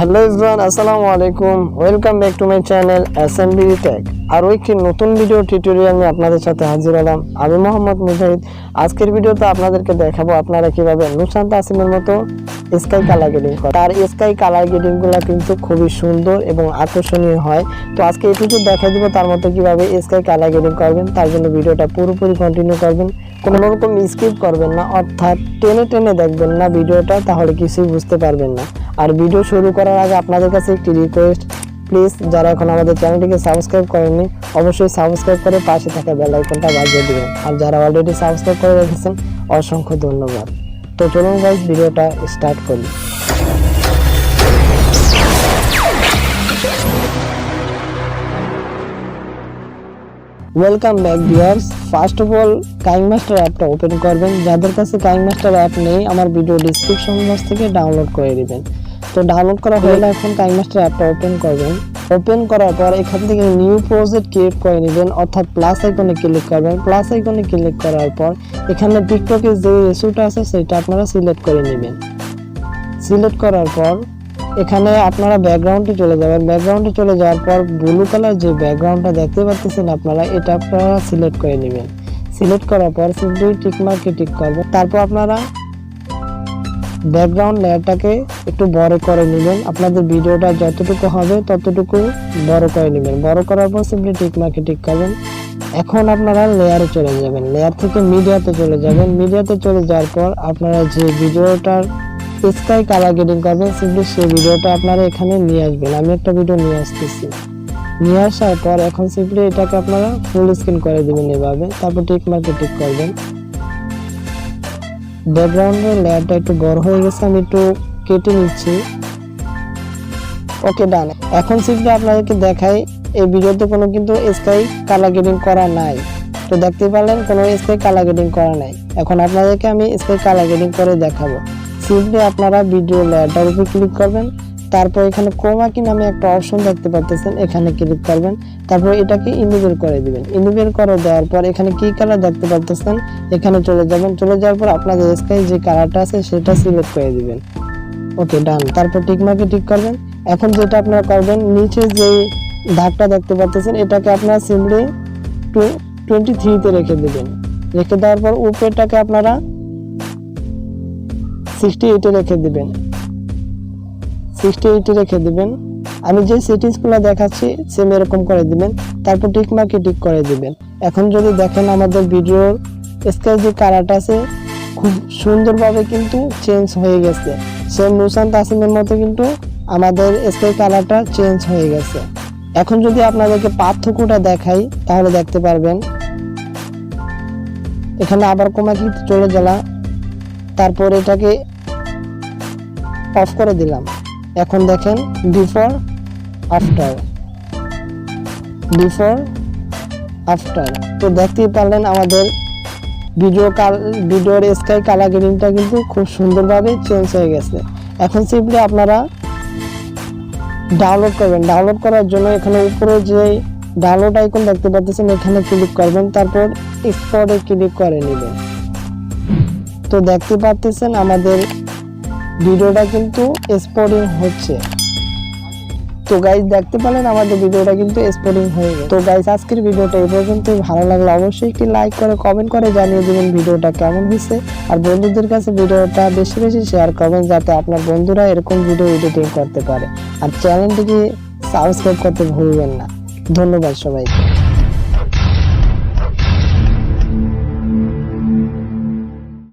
Hello everyone, আসসালামু আলাইকুম। Welcome back to my channel SMB tech. আর একটি নতুন ভিডিও টিউটোরিয়াল নিয়ে আপনাদের সাথে হাজির হলাম। আমি মোহাম্মদ মুজাহিদ। আজকের ভিডিওতে আপনাদেরকে দেখাবো আপনারা কিভাবে নুসরাত তাসিমের মতো স্কাই কালার গ্রেডিং করেন। তার স্কাই কালার গ্রেডিংগুলো কিন্তু খুবই সুন্দর এবং আকর্ষণীয় হয়। তো আজকে এটুকু দেখা দিব তার মতো কিভাবে স্কাই কালার গ্রেডিং করবেন। তার জন্য ভিডিওটা পুরোপুরি কন্টিনিউ করবেন, কোনো রকম স্কিপ করবেন না, অর্থাৎ টেনে টেনে দেখবেন না ভিডিওটা, তাহলে কিছুই বুঝতে পারবেন না। আর ভিডিও শুরু করার আগে আপনাদের কাছে একটি রিকোয়েস্ট, প্লিজ যারা এখন আমাদের চ্যানেলটিকে সাবস্ক্রাইব করেননি অবশ্যই সাবস্ক্রাইব করে পাশে থাকা বেল আইকনটা বাজিয়ে দিবেন। আর যারা অলরেডি সাবস্ক্রাইব করে রেখেছেন অসংখ্য ধন্যবাদ। তো চলুন গাইস ভিডিওটা স্টার্ট করি। Welcome back viewers. First of all KineMaster অ্যাপটা ওপেন করবেন। যাদের কাছে কাইনমাস্টার অ্যাপ নেই আমার ভিডিও ডিসক্রিপশন বক্স থেকে ডাউনলোড করে দিবেন। তো ডাউনলোড করা হলে এখন কাইনমাস্টার অ্যাপটা ওপেন করবেন। ওপেন করার পর এখান থেকে নিউ প্রজেক্ট ক্রিয়েট করে নেবেন, অর্থাৎ প্লাস আইকনে ক্লিক করবেন। প্লাস আইকনে ক্লিক করার পর এখানে টিকটকের যে রেশিওটা আছে সেটা আপনারা সিলেক্ট করে নেবেন। সিলেক্ট করার পর এখানে আপনারা ব্যাকগ্রাউন্ডে চলে যাবেন। ব্যাকগ্রাউন্ডে চলে যাওয়ার পর ব্লু কালার যে ব্যাকগ্রাউন্ডটা দেখতে পাচ্ছেন আপনারা, এটা আপনারা সিলেক্ট করে নেবেন। সিলেক্ট করার পর সিম্পলি টিক মার্কে টিক করবেন। তারপর আপনারা ব্যাকগ্রাউন্ড লেয়ারটাকে একটু বড় করে নেবেন। আপনাদের ভিডিওটা যতটুকু হবে ততটুকু বড় করে নেবেন। বড় করার পর সিম্পলি টিক মার্কে টিক করবেন। এখন আপনারা লেয়ারে চলে যাবেন। লেয়ার থেকে মিডিয়াতে চলে যাবেন। মিডিয়াতে চলে যাওয়ার পর আপনারা যে ভিডিওটার স্কাই কালার গ্রেডিং করবেন সিম্পলি সেই ভিডিওটা আপনারা এখানে নিয়ে আসবেন। আমি একটা ভিডিও নিয়ে আসতেছি। নিয়ে আসার পর এখন সিম্পলি এটাকে আপনারা ফুল স্ক্রিন করে দিবেন এভাবে। তারপর টিক মার্কে টিক করবেন। ব্যাকগ্রাউন্ডের লেয়ারটা একটু বড় হয়ে গেছে, আমি একটু কেটে নিচ্ছি। ওকে, ডান। এখন সিম্পলি আপনাদেরকে দেখাই এই ভিডিওতে কোনো কিন্তু স্কাই কালার গ্রেডিং করা নাই। তো দেখতে পারলেন কোনো স্কাই কালার গ্রেডিং করা নাই। এখন আপনাদেরকে আমি স্কাই কালার গ্রেডিং করে দেখাবো। সিম্পলি আপনারা ভিডিও লেয়ারটার উপর ক্লিক করবেন। তারপর এখানে ক্রোমা কি নামে একটা অপশন দেখতে পাচ্ছেন, এখানে ক্লিক করবেন। তারপর এটাকে ইনেবল করে দিবেন। ইনেবল করে দেওয়ার পর এখানে কি কালার দেখতে পাচ্ছেন এখানে চলে যাবেন। চলে যাওয়ার পর আপনাদের স্কাই যে কালারটা আছে সেটা সিলেক্ট করে দিবেন। ওকে, ডান। তারপর টিক মার্কে টিক করবেন। এখন যেটা আপনারা করবেন, নিচে যে দাগটা দেখতে পাচ্ছেন এটাকে আপনারা সিম্পলি 23 রেখে দিবেন। রেখে দেওয়ার পর উপরেরটাকে আপনারা 68 রেখে দিবেন। 68 রেখে দিবেন। আমি যে সেটিংসগুলো দেখাচ্ছি সেম এরকম করে দিবেন। তারপর টিক মার্কে টিক করে দিবেন। এখন যদি দেখেন আমাদের ভিডিওর স্কাই যে কালারটা আছে খুব সুন্দরভাবে কিন্তু চেঞ্জ হয়ে গেছে। সেম নুসরাত তাসিমের মতো কিন্তু আমাদের স্কাই কালারটা চেঞ্জ হয়ে গেছে। এখন যদি আপনাদেরকে পার্থক্যটা দেখাই তাহলে দেখতে পারবেন। এখানে আবার ক্রোমা কি চলে গেলাম, তারপর এটাকে অফ করে দিলাম। এখন দেখেন বিফোর আফটার, বিফোর আফটার। তো দেখতেই পারলেন আমাদের ভিডিওর স্কাই কালার গ্রেডিংটা কিন্তু খুব সুন্দরভাবে চেঞ্জ হয়ে গেছে। এখন সিম্পলি আপনারা ডাউনলোড করবেন। ডাউনলোড করার জন্য এখানে উপরে যে ডাউনলোড আইকন দেখতে পাচ্ছেন এখানে ক্লিক করবেন। তারপর এক্সপোর্টে ক্লিক করে নেবেন। তো দেখতে পাচ্ছেন আমাদের ভিডিওটা কিন্তু এক্সপোর্টিং হচ্ছে। তো গাইস দেখতে পেলেন আমাদের ভিডিওটা কিন্তু এক্সপোর্টিং হয়ে গেছে। তো গাইস আজকের ভিডিওটা এই পর্যন্তই। ভালো লাগলে অবশ্যই একটি লাইক করে কমেন্ট করে জানিয়ে দিবেন ভিডিওটা কেমন হয়েছে। আর বন্ধুদের কাছে ভিডিওটা বেশি বেশি শেয়ার করবেন যাতে আপনার বন্ধুরা এরকম ভিডিও এডিটিং করতে পারে। আর চ্যানেলটিকে সাবস্ক্রাইব করতে ভুলবেন না। ধন্যবাদ সবাইকে।